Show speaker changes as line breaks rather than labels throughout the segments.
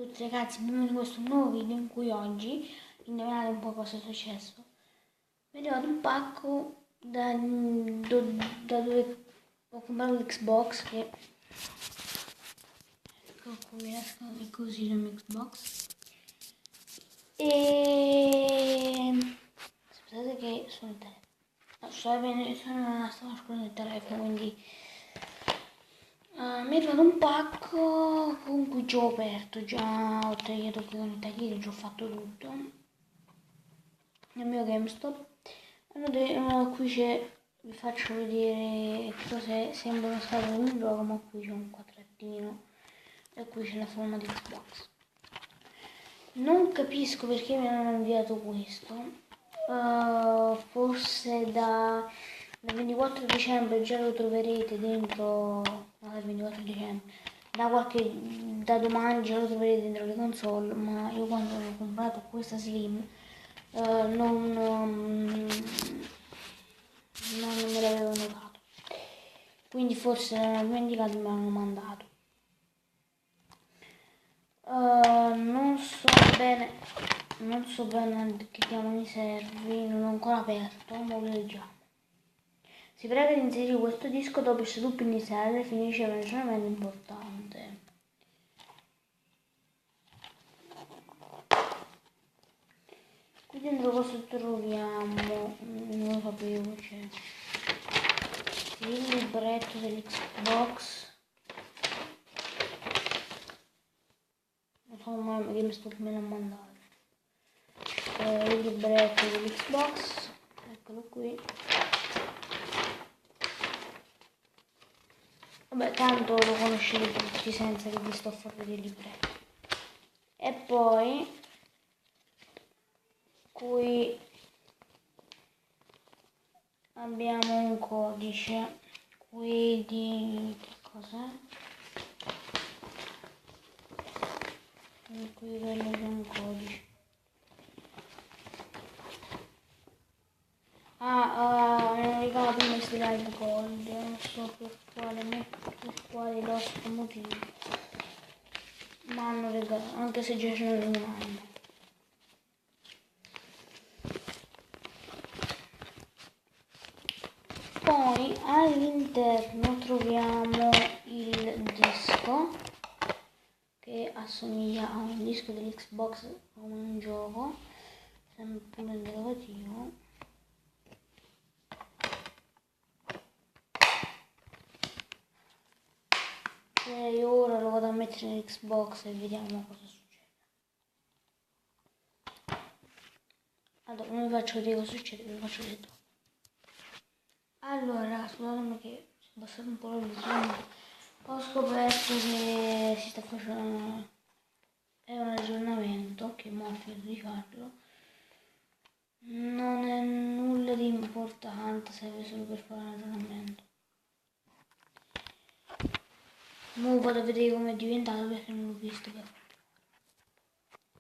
tutti ragazzi, benvenuti in questo nuovo video in cui oggi, indovinate un po' cosa è successo. Mi è arrivato un pacco da dove ho comprato l'Xbox, che ecco qui escono così la mia Xbox. E aspettate che sono il telefono. No, stavo ascoltando il telefono, quindi mi è arrivato un pacco con cui già ho aperto, già ho tagliato qui con i taglieri, già ho fatto tutto nel mio GameStop. Qui c'è, vi faccio vedere che cos'è, sembra una scatola di un gioco, ma qui c'è un quadratino e qui c'è la forma di Xbox. Non capisco perché mi hanno inviato questo, forse da 24 dicembre già lo troverete dentro, no, dal 24 dicembre, da domani già lo troverete dentro le console, ma io quando ho comprato questa Slim non me l'avevo notato, quindi forse l'hanno dimenticato e me l'hanno mandato. Non so bene che chiamo mi servi, non ho ancora aperto, ma lo leggiamo. Si prega di inserire questo disco dopo il setup iniziale, finisce un ragionamento importante. Qui dentro cosa troviamo? Non lo sapevo, c'è il libretto dell'Xbox. Non so mai GameStop me l'ha mandato. Il libretto dell'Xbox, eccolo qui. Vabbè, tanto lo conoscete tutti senza che vi sto a far vedere il libretto. E poi qui abbiamo un codice qui di che cos'è? Qui quello che è un codice. Mi hanno regalato prima questi live gold, non so per quale losco motivo, ma hanno regalato, anche se già ce n'era un anno. Poi all'interno troviamo il disco che assomiglia a un disco dell'Xbox come un gioco, sempre un interrogativo. E ora lo vado a mettere nell'Xbox e vediamo cosa succede. Allora, non vi faccio vedere cosa succede, vi faccio vedere dopo. Allora, scusatemi che è passato un po' la visione. Ho scoperto che si sta facendo un aggiornamento che mo' ho finito di farlo. Non è nulla di importante, serve solo per fare un aggiornamento. Mo' vado a vedere come è diventato perché non l'ho visto per.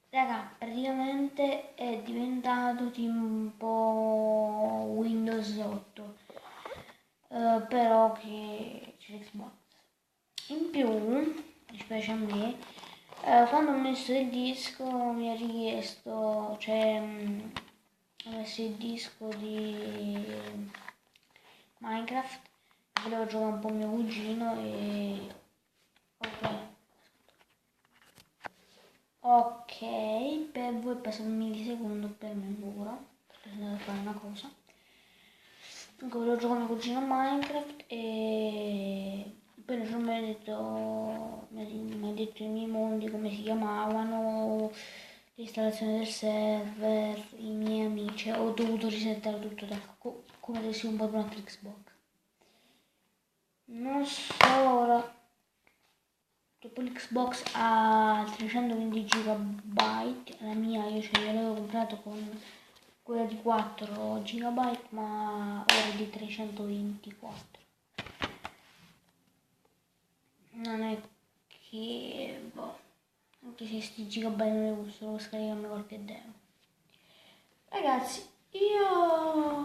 Raga, praticamente è diventato tipo un po' Windows 8, però che c'è l'Xbox. In più, specie a me, quando ho messo il disco mi ha richiesto, ho messo il disco di Minecraft, volevo giocare un po' mio cugino e ok, per voi è passato un millisecondo, per me pure, perché sono andato a fare una cosa. Volevo giocare con mio cugino a Minecraft e poi nessuno mi ha detto i miei mondi, come si chiamavano, l'installazione del server, i miei amici. Ho dovuto risettare tutto da come avessi un po' di un'altra Xbox. Non so ora. Dopo l'Xbox ha 320 GB, la mia io l'avevo comprato con quella di 4 GB, ma ora è di 324. Non è che, anche se sti GB non ne possono scaricarmi qualche demo. Ragazzi, io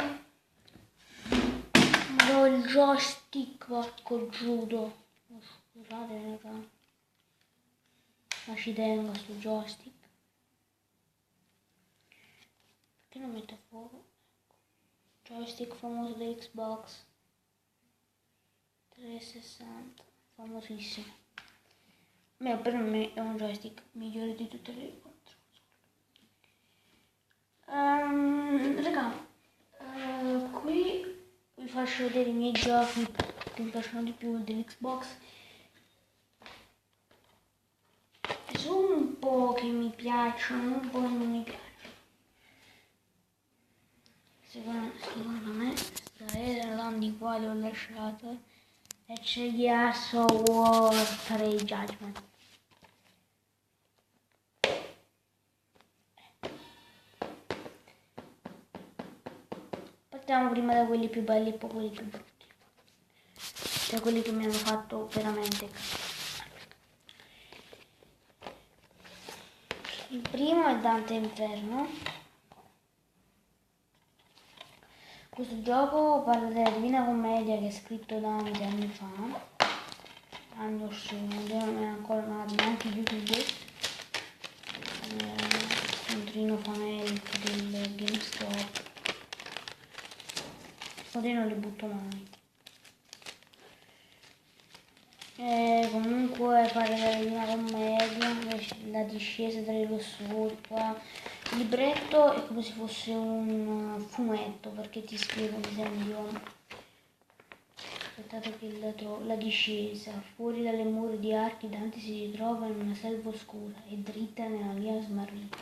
do il joystick, porco giudo. Scusate raga. ma ci tengo a sto joystick. Perché non mette a fuoco? Joystick famoso da Xbox 360, famosissimo. Per me è un joystick migliore di tutte le altre. Raga, qui vi faccio vedere i miei giochi che mi piacciono di più dell'Xbox. Sono un po' che mi piacciono, un po' che non mi piacciono. Secondo me era l'anno di quale ho lasciato e c'è Gears of War 3 Judgment. Partiamo prima da quelli più belli e poi quelli più brutti, cioè quelli che mi hanno fatto veramente cazzo. Il primo è Dante Inferno. Questo gioco parla della Divina Commedia che è scritto da anni fa, anni or sono, non è ancora nato neanche YouTube. Centrino Fanelic del GameStop. Io non li butto mai. Comunque parla della Divina Commedia, la discesa dello sole qua. Il libretto è come se fosse un fumetto perché ti spiega ad esempio, aspettate che la discesa, fuori dalle mura di archi Dante si ritrova in una selva oscura e dritta nella via smarrita.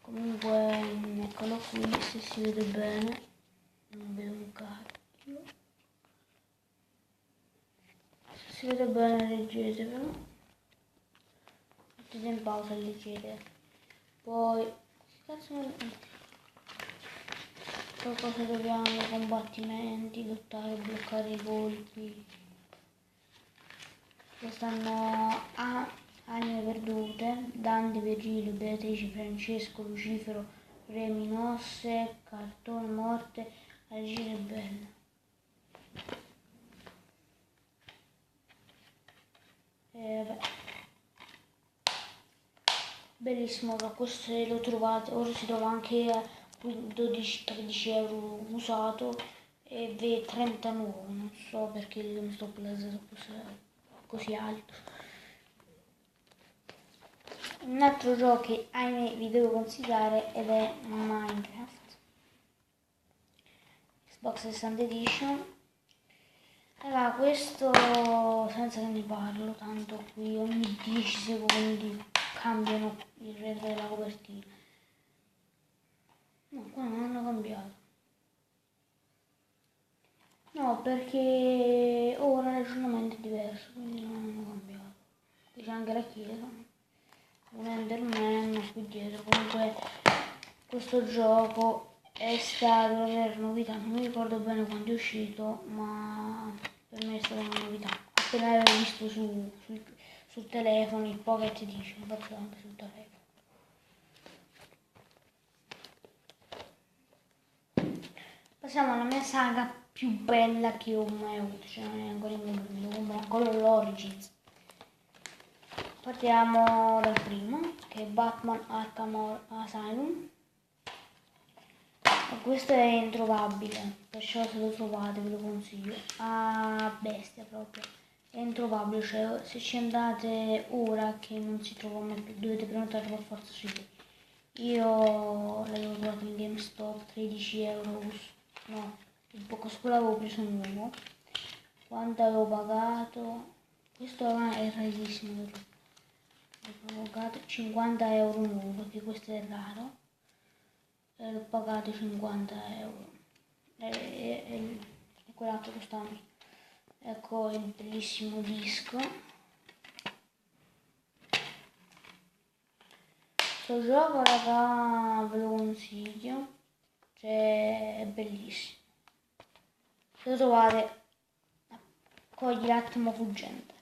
Comunque eccolo qui, se si vede bene, non vedo un cacchio, se si vede bene leggetevelo, mettete in pausa e leggete. Poi cosa dobbiamo? Combattimenti, lottare, bloccare i colpi. Stanno anime perdute, Dante, Virgilio, Beatrice, Francesco, Lucifero, Re Minosse, Cartone, Morte, Agire Bella. Vabbè. Bellissimo, questo se lo trovate, ora si trova anche a 12-13 euro usato e 30 nuovo, non so perché il GameStop l'ha usato così alto. Un altro gioco che ahimè vi devo consigliare ed è Minecraft Xbox 60 Edition. Allora, questo senza che ne parlo, tanto qui ogni 10 secondi cambiano il retro della copertina. No, qua non hanno cambiato. No, perché ora l'aggiornamento è diverso, quindi non hanno cambiato. Qui c'è anche la chiesa, un Enderman qui dietro. Comunque questo gioco è stato per novità, non mi ricordo bene quando è uscito, ma per me è stata una novità. Appena l'avevo visto sul telefono, il Pocket Edition, infatti anche sul telefono. Passiamo alla mia saga più bella che ho mai avuto, cioè non è ancora in mondo, come ancora l'Origins. Partiamo dal primo, che è Batman Arkham Asylum. Questo è introvabile, perciò se lo trovate ve lo consiglio, a bestia proprio, è introvabile, cioè se ci andate ora che non si trova mai più, dovete prenotarlo per forza su eBay. Io l'avevo trovato in GameStop, 13 euro, no, il poco scuola avevo preso nuovo, quanto avevo pagato, questo è rarissimo, avevo pagato 50 euro nuovo, perché questo è raro. L'ho pagato 50 euro e quell'altro costava. Ecco il bellissimo disco. Questo gioco raga ve lo consiglio, cioè è bellissimo, se lo trovate cogli l'attimo fuggente.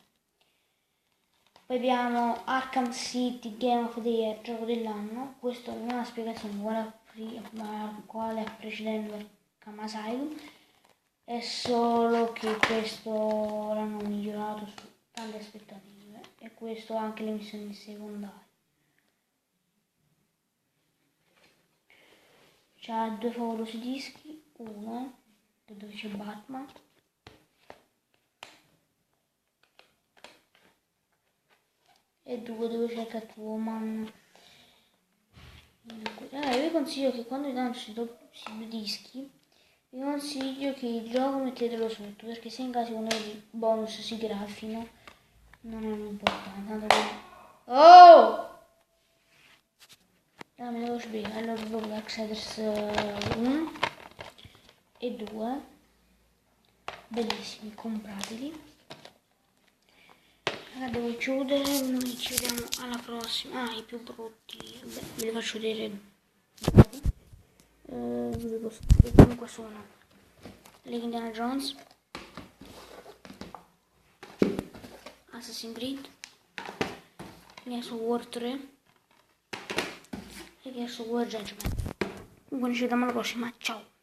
Poi abbiamo Arkham City Game of the Year, gioco dell'anno. Questo non è una spiegazione quale è precedente Arkham Asylum, è solo che questo l'hanno migliorato su tante aspettative. e questo anche le missioni secondarie. C'ha 2 favolosi dischi, uno dove c'è Batman e 2 dove c'è Catwoman. Io vi consiglio che quando vi danno questi due dischi, vi consiglio che il gioco mettetelo sotto, perché se in caso uno dei bonus si grafino non è importante. Tanto che... Oh! Me devo spiegare. Allora dopo Darksiders 1 e 2, bellissimi, comprateli. Ora devo chiudere, noi ci vediamo alla prossima. I più brutti, vabbè, ve li faccio vedere dopo. Comunque sono Lego Indiana Jones, Assassin's Creed, Gears of War 3 e Gears of War Judgment. Comunque ci vediamo alla prossima, ciao!